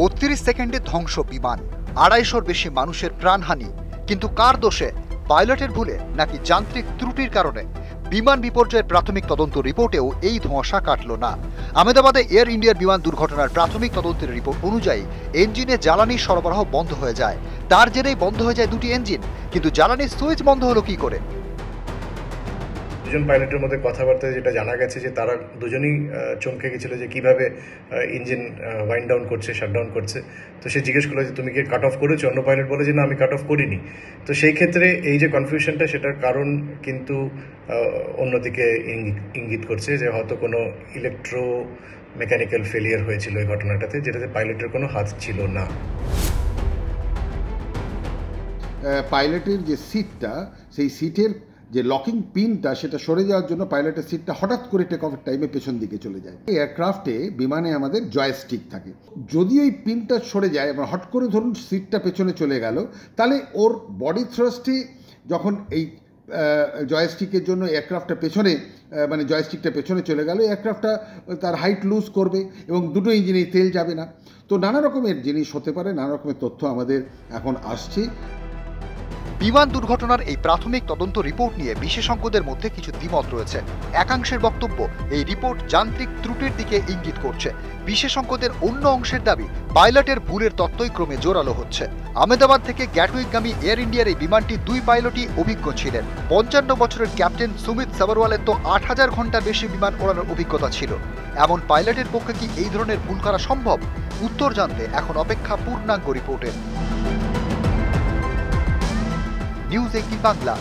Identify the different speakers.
Speaker 1: 32 সেকেন্ডে ধ্বংস বিমান, 250-র বেশি মানুষের প্রাণহানি। কিন্তু কার দোষে? পাইলটের ভুলে নাকি যান্ত্রিক ত্রুটির কারণে? বিমান বিপর্যয়ের প্রাথমিক তদন্ত রিপোর্টেও এই ধোঁয়াশা কাটল না। আহমেদাবাদে এয়ার ইন্ডিয়ার বিমান দুর্ঘটনার প্রাথমিক তদন্তের রিপোর্ট অনুযায়ী ইঞ্জিনে জ্বালানি সরবরাহ বন্ধ হয়ে যায়। তার জেরেই বন্ধ হয়ে যায় দুটি ইঞ্জিন। কিন্তু জ্বালানির সুইচ বন্ধ হলো কি করে?
Speaker 2: দুজন পাইলটের মধ্যে কথাবার্তায় যেটা জানা গেছে যে তারা দুজনেই চমকে গেছিল যে কিভাবে ইঞ্জিন ওয়াইন্ড ডাউন করছে, শাটডাউন করছে। তো সে জিজ্ঞেস করলো যে তুমি কি কাট অফ করেছো? অন্য পাইলট বলে যে না, আমি কাট অফ করিনি। তো সেই ক্ষেত্রে এই যে কনফিউশনটা, সেটার কারণ কিন্তু অন্যদিকে ইঙ্গিত করছে যে হয়তো কোনো ইলেকট্রো মেকানিক্যাল ফেলিয়ার হয়েছিল এই ঘটনাটাতে, যেটাতে পাইলটের কোনো হাত ছিল না।
Speaker 3: পাইলটের যে সিটটা, সেই সিটের যে লকিং পিনটা সেটা সরে যাওয়ার জন্য পাইলটের সিটটা হঠাৎ করে টেক অফের টাইমে পেছন দিকে চলে যায়। এয়ারক্রাফটে, বিমানে আমাদের জয়স্টিক থাকে। যদি ওই পিনটা সরে যায় এবং হট করে ধরুন সিটটা পেছনে চলে গেল, তাহলে ওর বডি থ্রাস্টে যখন এই জয়স্টিকের জন্য এয়ারক্রাফটটা পেছনে, মানে জয়স্টিকটা পেছনে চলে গেল, এয়ারক্রাফটটা তার হাইট লুজ করবে এবং দুটো ইঞ্জিনেই তেল যাবে না। তো নানা রকমের জিনিস হতে পারে, নানা রকমের তথ্য আমাদের এখন আসছে।
Speaker 1: বিমান দুর্ঘটনার এই প্রাথমিক তদন্ত রিপোর্ট নিয়ে বিশেষজ্ঞদের মধ্যে কিছু দ্বিমত রয়েছে। একাংশের বক্তব্য, এই রিপোর্ট যান্ত্রিক ত্রুটির দিকে ইঙ্গিত করছে। বিশেষজ্ঞদের অন্য অংশের দাবি, পাইলটের ভুলের তত্ত্বই ক্রমে জোরালো হচ্ছে। আহমেদাবাদ থেকে গ্যাটউইকগামী এয়ার ইন্ডিয়ার এই বিমানটি 2 পাইলটই অভিজ্ঞ ছিলেন। 55 বছরের ক্যাপ্টেন সুমিত সাবরওয়ালের তো 8000 ঘন্টার বেশি বিমান ওড়ানোর অভিজ্ঞতা ছিল। এমন পাইলটের পক্ষে কি এই ধরনের ভুল করা সম্ভব? উত্তর জানতে এখন অপেক্ষা পূর্ণাঙ্গ রিপোর্টের। নিউজ 18 বাংলা।